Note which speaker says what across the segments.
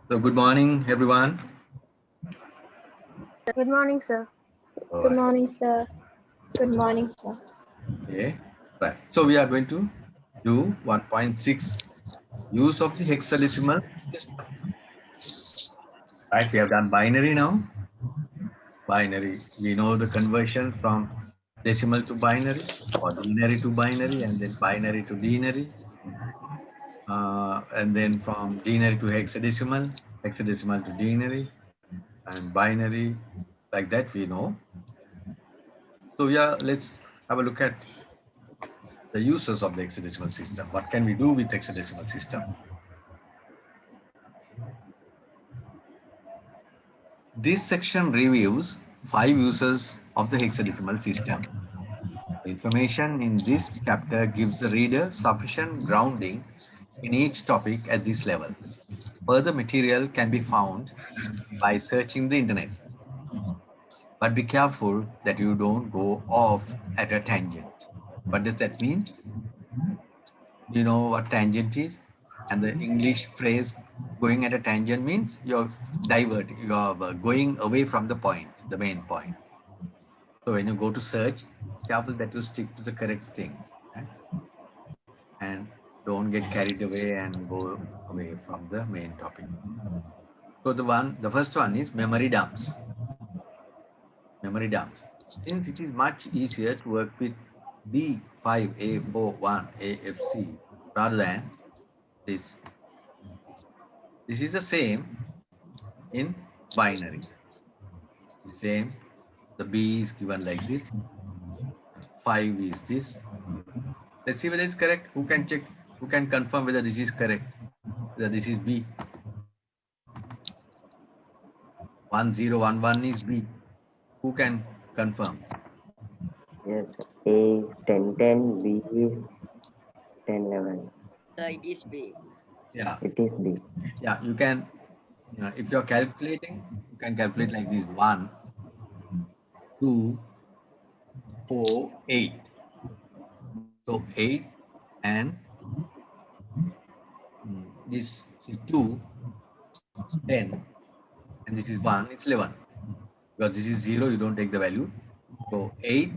Speaker 1: So good morning, everyone.
Speaker 2: Good morning, sir.
Speaker 1: All
Speaker 3: Good
Speaker 1: right.
Speaker 3: morning, sir. Good morning, sir.
Speaker 1: Okay. Right. So we are going to do 1.6 use of the hexadecimal system. Right. We have done binary now. Binary. We know the conversion from decimal to binary or denary to binary and then binary to denary. And then from denary to hexadecimal, hexadecimal to denary and binary like that we know. So yeah, let's have a look at the uses of the hexadecimal system. What can we do with hexadecimal system? This section reviews 5 uses of the hexadecimal system. Information in this chapter gives the reader sufficient grounding in each topic at this level. Further material can be found by searching the internet. But be careful that you don't go off at a tangent. What does that mean? You know what tangent is? And the English phrase going at a tangent means you're going away from the point, the main point. So when you go to search, careful that you stick to the correct thing, okay? And don't get carried away and go away from the main topic. So the first one is memory dumps. Memory dumps. Since it is much easier to work with B5A41AFC rather than this. This is the same in binary. The same. The B is given like this. 5 is this. Let's see whether it's correct. Who can check? Who can confirm whether this is correct? Whether this is B. 1011 is B. Who can confirm?
Speaker 4: Yes, A is 1010, B is 1011.
Speaker 5: It is B.
Speaker 1: Yeah.
Speaker 4: It is B.
Speaker 1: Yeah. You can, if you're calculating, you can calculate like this 1, 2, 4, 8. So 8 and this is 2, 10, and this is 1, it's 11. Because this is 0, you don't take the value. So 8,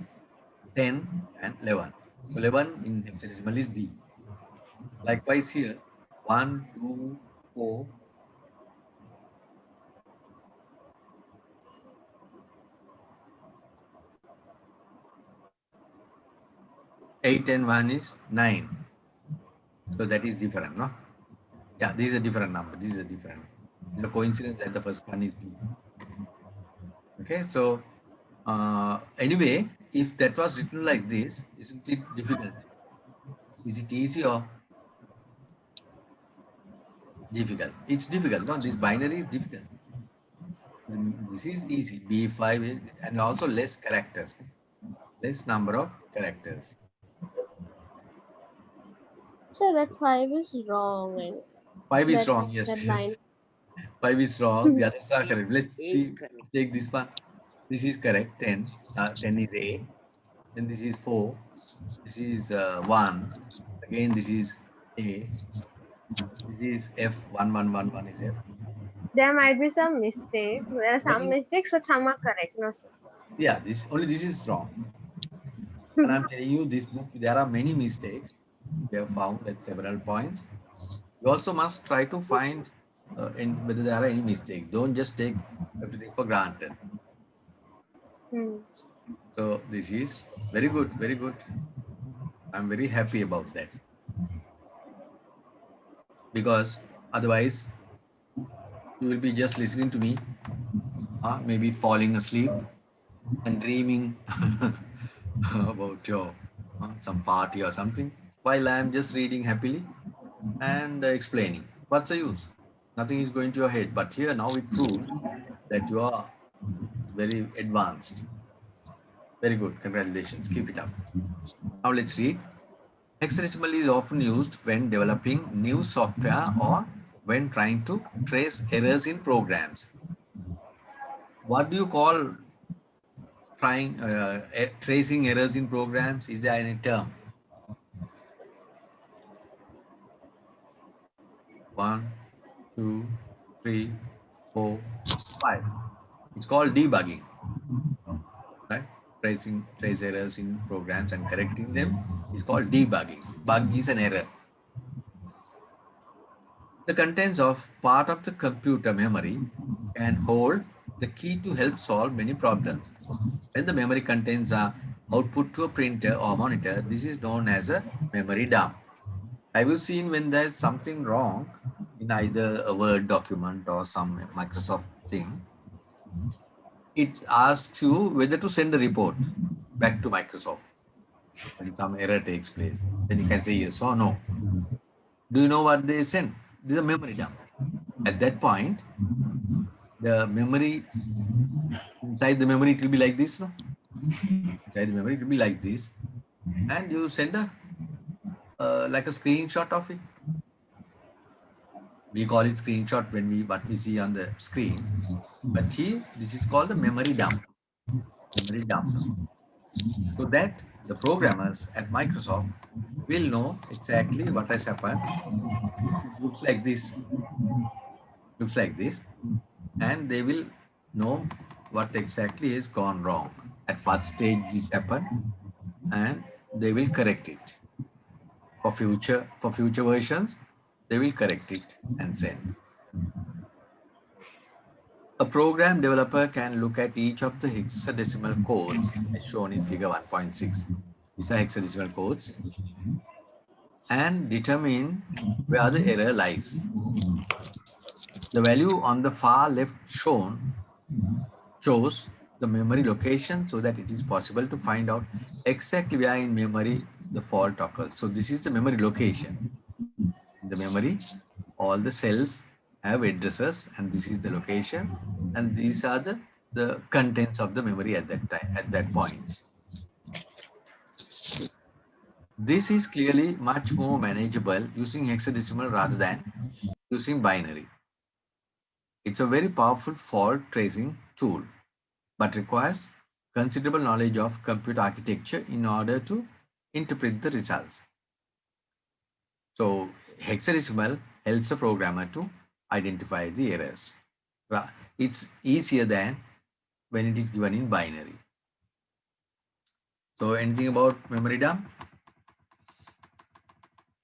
Speaker 1: 10, and 11. So 11 in hexadecimal is B. Likewise here, 1, 2, 4, 8 and 1 is 9. So that is different, no? Yeah, this is a different number. This is a different. It's a coincidence that the first one is B. Okay, so anyway, if that was written like this, isn't it difficult? Is it easy or difficult? It's difficult, no? This binary is difficult. This is easy. B5 is, and also less characters, less number of characters.
Speaker 2: So that 5 is wrong and
Speaker 1: 5 is
Speaker 2: that
Speaker 1: wrong, yes,
Speaker 2: that
Speaker 1: yes.
Speaker 2: 9.
Speaker 1: 5 is wrong, the others are correct. Let's
Speaker 5: A is
Speaker 1: see,
Speaker 5: correct.
Speaker 1: take this one. This is correct, 10. 10 is A. Then this is 4. This is 1. Again, this is A. This is F. 1111 is F.
Speaker 2: There might be some mistake. There are some mistakes, but some are correct. No, sir.
Speaker 1: Yeah, this is wrong. And I'm telling you, this book, there are many mistakes we have found at several points. You also must try to find whether there are any mistakes. Don't just take everything for granted.
Speaker 2: Hmm.
Speaker 1: So this is very good, very good. I'm very happy about that. Because otherwise, you will be just listening to me, maybe falling asleep and dreaming about your some party or something, while I am just reading happily and explaining. What's the use? Nothing is going to your head. But here now it proves that you are very advanced. Very good. Congratulations. Keep it up. Now let's read. Hexadecimal is often used when developing new software or when trying to trace errors in programs. What do you call tracing errors in programs? Is there any term? 1, 2, 3, 4, 5. It's called debugging, right? Tracing trace errors in programs and correcting them is called debugging. Bug is an error. The contents of part of the computer memory can hold the key to help solve many problems. When the memory contents are output to a printer or monitor, this is known as a memory dump. Have you seen when there's something wrong in either a Word document or some Microsoft thing? It asks you whether to send a report back to Microsoft when some error takes place. Then you can say yes or no. Do you know what they send? This is a memory dump. At that point, the memory inside the memory it will be like this, no? Inside the memory it will be like this, and you send a like a screenshot of it. We call it screenshot when we what we see on the screen, but here this is called a memory dump. Memory dump. So that the programmers at Microsoft will know exactly what has happened. It looks like this, looks like this, and they will know what exactly has gone wrong, at what stage this happened, and they will correct it. For future versions, they will correct it and send. A program developer can look at each of the hexadecimal codes as shown in figure 1.6. These are hexadecimal codes and determine where the error lies. The value on the far left shows the memory location so that it is possible to find out exactly where in memory the fault occurs. So this is the memory location. In the memory, all the cells have addresses and this is the location and these are the contents of the memory at that time, at that point. This is clearly much more manageable using hexadecimal rather than using binary. It's a very powerful fault tracing tool, but requires considerable knowledge of computer architecture in order to interpret the results. So hexadecimal helps a programmer to identify the errors. It's easier than when it is given in binary. So anything about memory dump?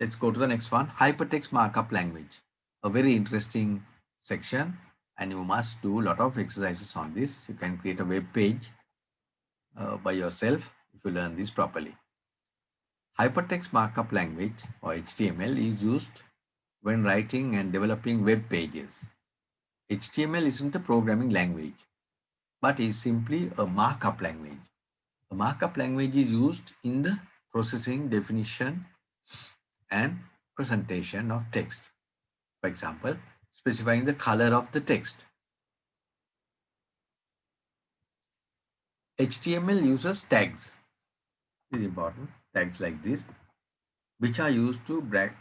Speaker 1: Let's go to the next one. Hypertext markup language. A very interesting section and you must do a lot of exercises on this. You can create a web page by yourself if you learn this properly. Hypertext markup language or HTML is used when writing and developing web pages. HTML isn't a programming language, but is simply a markup language. A markup language is used in the processing, definition, and presentation of text. For example, specifying the color of the text. HTML uses tags. This is important. Tags like this, which are used to bracket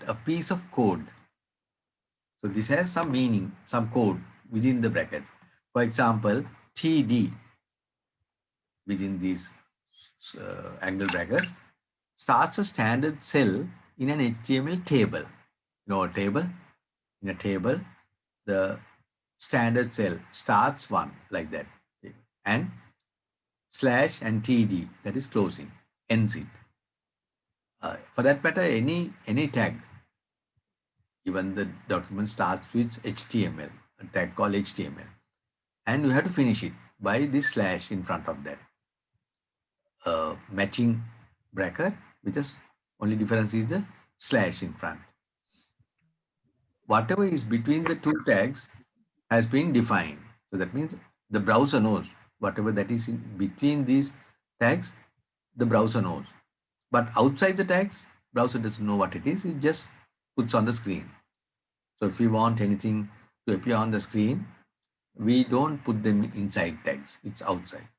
Speaker 1: a piece of code. So this has some meaning, some code within the bracket. For example, TD within these angle brackets starts a standard cell in an HTML table. You know a table? In a table, the standard cell starts one like that. And slash and TD, that is closing, ends it. For that matter, any tag, even the document starts with HTML, a tag called HTML. And you have to finish it by this slash in front of that. Matching bracket, which is only difference is the slash in front. Whatever is between the two tags has been defined. So that means the browser knows whatever that is in between these tags, the browser knows. But outside the tags, browser doesn't know what it is. It just puts on the screen. So if we want anything to appear on the screen, we don't put them inside tags. It's outside.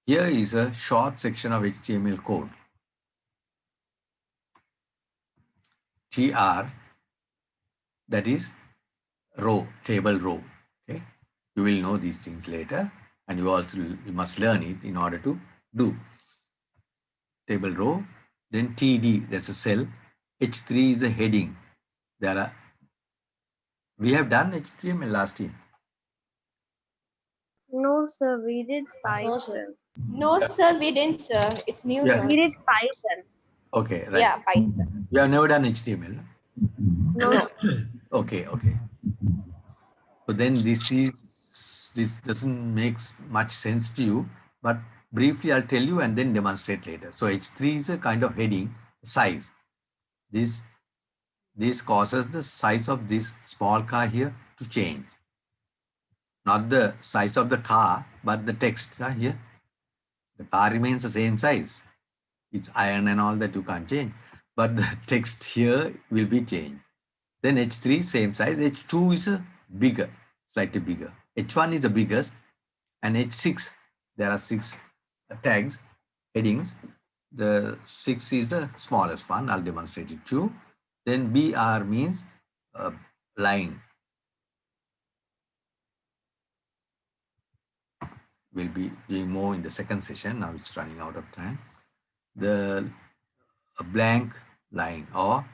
Speaker 1: Here is a short section of HTML code. TR, that is row, table row. Okay, you will know these things later, and you must learn it in order to do table row. Then TD, that's a cell. H3 is a heading. There are We have done HTML last year.
Speaker 2: No, sir. We did
Speaker 3: No, sir.
Speaker 2: Python.
Speaker 3: No, sir, we didn't, sir. It's new
Speaker 1: Yeah.
Speaker 3: to
Speaker 2: We
Speaker 3: us.
Speaker 2: did Python.
Speaker 1: Okay, right.
Speaker 3: Yeah, Python.
Speaker 1: You have never done HTML.
Speaker 2: No,
Speaker 3: No.
Speaker 2: sir.
Speaker 1: Okay, okay. So then this doesn't make much sense to you, but briefly I'll tell you and then demonstrate later. So H3 is a kind of heading size. This this causes the size of this small car here to change. Not the size of the car, but the text here. The car remains the same size. It's iron and all that you can't change, but the text here will be changed. Then H3 same size. H2 is a bigger, slightly bigger. H1 is the biggest, and H6 there are 6 tags headings. The 6 is the smallest one. I'll demonstrate it too. Then BR means line. We'll be doing more in the second session. Now it's running out of time. The a blank line or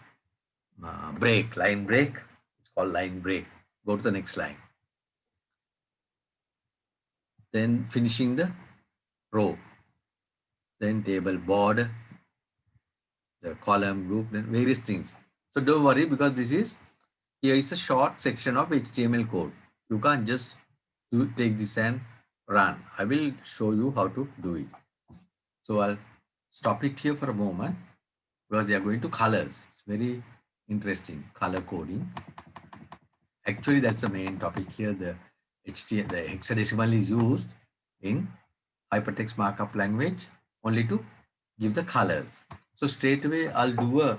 Speaker 1: break, line break. It's called line break. Go to the next line. Then finishing the row. Then table border, the column group, then various things. So don't worry because here is a short section of HTML code. You can't just take this and run. I will show you how to do it. So I'll stop it here for a moment because they are going to colors. It's very interesting, color coding. Actually, that's the main topic here. The hexadecimal is used in hypertext markup language only to give the colors. So straight away, I'll do a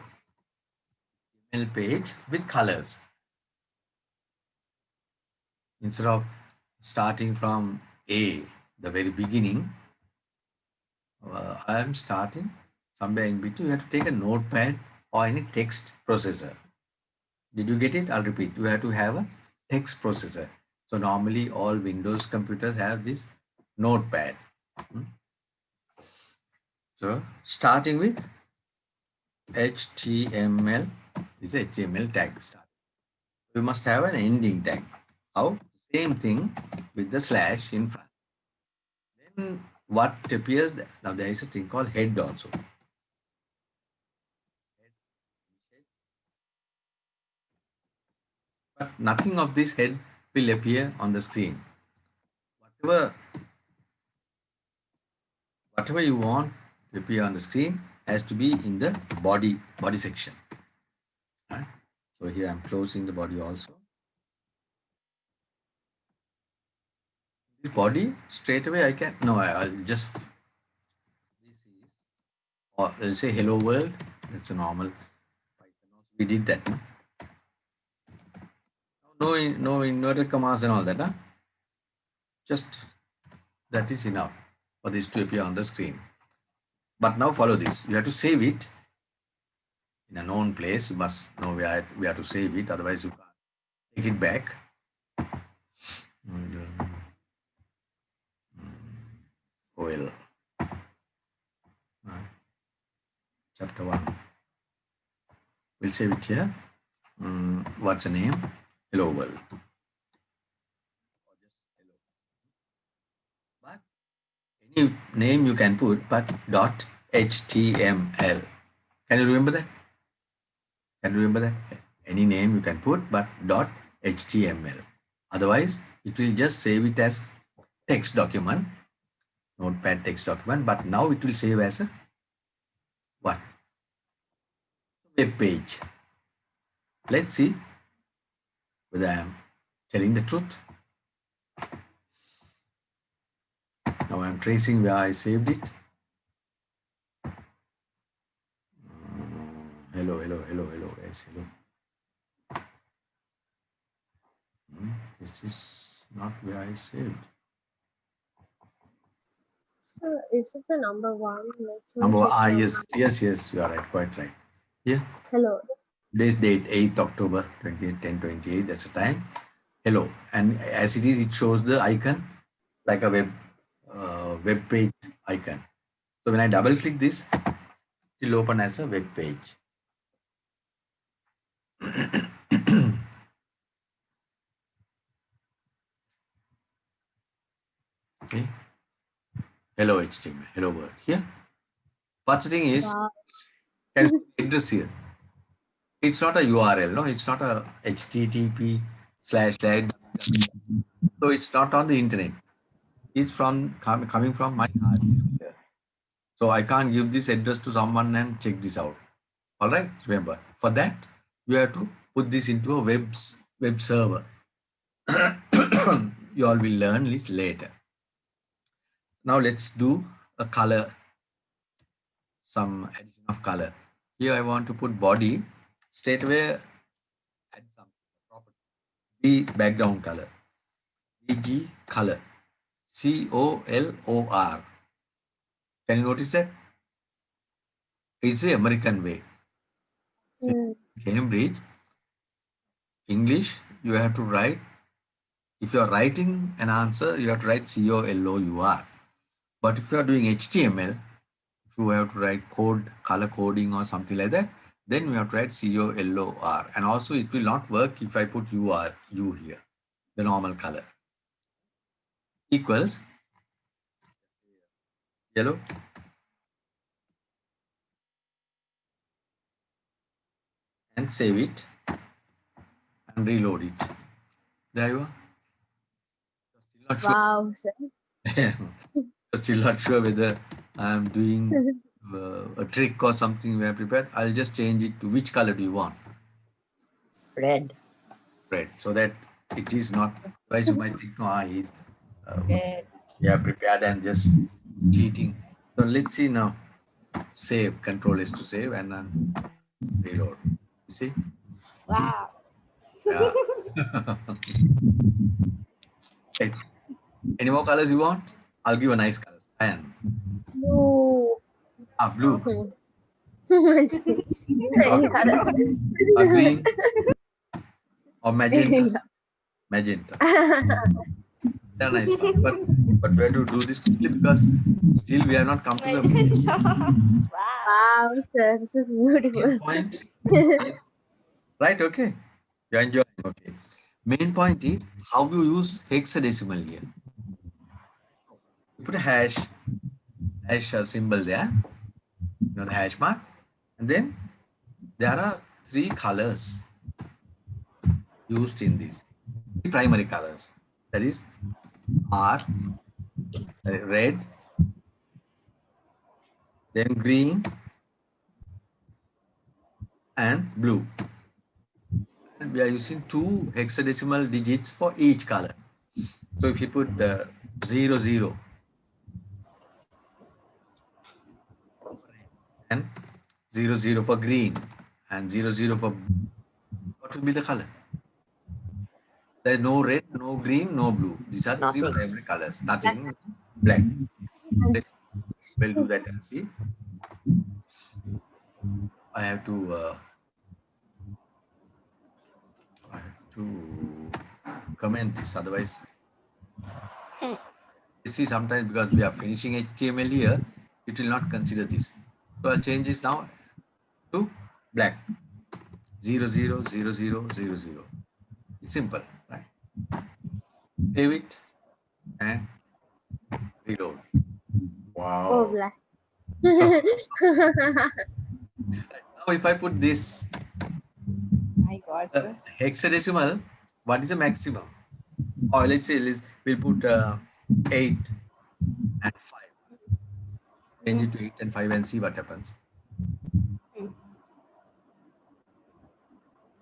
Speaker 1: email page with colors. Instead of starting from A, the very beginning, I am starting somewhere in between. You have to take a notepad or any text processor. Did you get it? I'll repeat. You have to have a text processor. So normally all Windows computers have this notepad. So starting with HTML is a HTML tag. We must have an ending tag. How? Same thing with the slash in front. Then what appears? Now there is a thing called head also. But nothing of this head will appear on the screen. Whatever you want to appear on the screen has to be in the body section. Right? So here I'm closing the body also. This body straight away I can I'll just or I'll say hello world. That's a normal Python. We did that. No inverted commas and all that. Huh? Just that is enough for this to appear on the screen. But now follow this. You have to save it in a known place. You must know where we have to save it. Otherwise, you can't take it back. OL. Chapter 1. We'll save it here. What's the name? Hello world. But any name you can put, but dot HTML. Can you remember that? Can you remember that? Any name you can put, but dot HTML. Otherwise, it will just save it as text document, notepad text document, but now it will save as a what? Web page. Let's see whether I am telling the truth. Now I'm tracing where I saved it. Hello. Yes, hello. This is not where I saved.
Speaker 2: So is it the number 1?
Speaker 1: Yes, you are right, quite right. Yeah.
Speaker 2: Hello.
Speaker 1: Today's date 8th October 2010-28. That's the time. Hello, and as it is, it shows the icon like a web page icon. So when I double click this, it will open as a web page. Okay. Hello HTML. Hello world. Here. First thing is,
Speaker 2: Wow.
Speaker 1: can you see the address here? It's not a URL, no, it's not a HTTP slash slash. So it's not on the internet. It's coming from my hard disk here. So I can't give this address to someone and check this out. All right. Remember, for that you have to put this into a web server. You all will learn this later. Now let's do a color, some addition of color. Here I want to put body. Straight away add some property. B background color. BG color. COLOR. Can you notice that? It's the American way. So
Speaker 2: Mm.
Speaker 1: Cambridge, English, you have to write. If you are writing an answer, you have to write COLOUR. But if you are doing HTML, if you have to write code, color coding or something like that, then you have to write COLOR. And also it will not work if I put U here, the normal color. Equals yellow. And save it and reload it. There you are. Still
Speaker 2: Wow, sir.
Speaker 1: not sure. Still not sure whether I'm doing a trick or something we have prepared. I'll just change it to which color do you want?
Speaker 4: Red.
Speaker 1: Red. So that it is not, otherwise you might think, no, he's
Speaker 3: Red.
Speaker 1: prepared and just cheating. So let's see now. Save. Control is to save and then reload. You see?
Speaker 3: Wow.
Speaker 1: Yeah. Right. Any more colors you want? I'll give a nice color. Cyan.
Speaker 2: Blue.
Speaker 1: Blue.
Speaker 2: Any color.
Speaker 1: Green or magenta. Magenta. They're nice one. But we have to do this quickly because still we are not come to the
Speaker 3: Wow.
Speaker 2: Wow, sir, this is
Speaker 1: main
Speaker 2: beautiful.
Speaker 1: point. Right, okay. You're enjoying, okay. Main point is how you use hexadecimal here. You put a hash symbol there, you know, the hash mark, and then there are three colors used in this. Three primary colors. That is R, red, then green, and blue. And we are using two hexadecimal digits for each color. So if you put 0, 0 and 0, 0 for green and 0, 0 for blue, what will be the color? There is no red, no green, no blue. These are the three
Speaker 4: Nothing.
Speaker 1: primary colors. Nothing. Black. We'll do that and see. I have to comment this, otherwise you see sometimes because we are finishing HTML here, it will not consider this. So I'll change this now to black. 0, 0, 0, 0, 0, 0. It's simple, right? Save it and reload.
Speaker 2: Oh,
Speaker 1: Wow.
Speaker 2: black.
Speaker 1: Right. Now if I put this
Speaker 3: My God, sir.
Speaker 1: hexadecimal, what is the maximum? Or let's say we'll put 8 and 5. Change it to 8 and 5 and see what happens.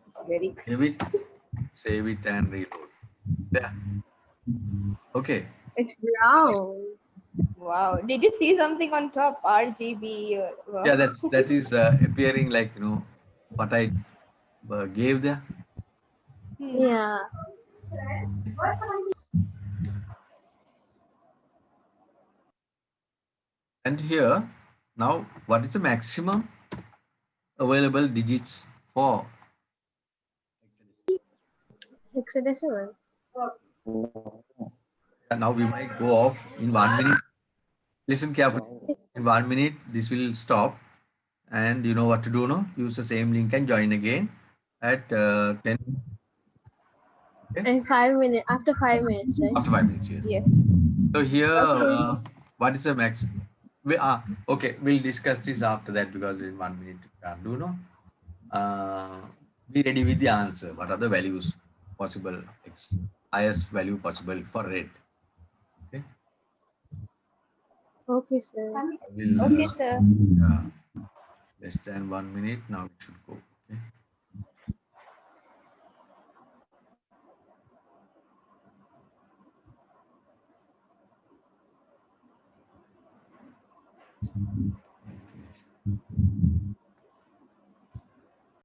Speaker 3: It's very
Speaker 1: Save it and reload. Yeah. Okay.
Speaker 2: It's brown.
Speaker 3: wow. Did you see something on top? RGB or wow.
Speaker 1: Yeah, that is appearing like, you know, what I gave there.
Speaker 2: Yeah.
Speaker 1: And here, now, what is the maximum available digits for?
Speaker 2: Hexadecimal.
Speaker 1: Now we might go off in 1 minute. Listen carefully. In 1 minute, this will stop. And you know what to do now? Use the same link and join again at 10.
Speaker 2: And 5 minutes, after 5 minutes, right?
Speaker 1: After 5 minutes here.
Speaker 3: Yes.
Speaker 1: So So here,
Speaker 2: Okay.
Speaker 1: what is the max? Okay, we'll discuss this after that because in 1 minute we can't do no. Be ready with the answer. What are the values possible? Highest value possible for red. Okay,
Speaker 2: Okay, sir.
Speaker 1: I will.
Speaker 3: Okay, sir.
Speaker 1: Yeah, less than 1 minute now. It should go. Okay.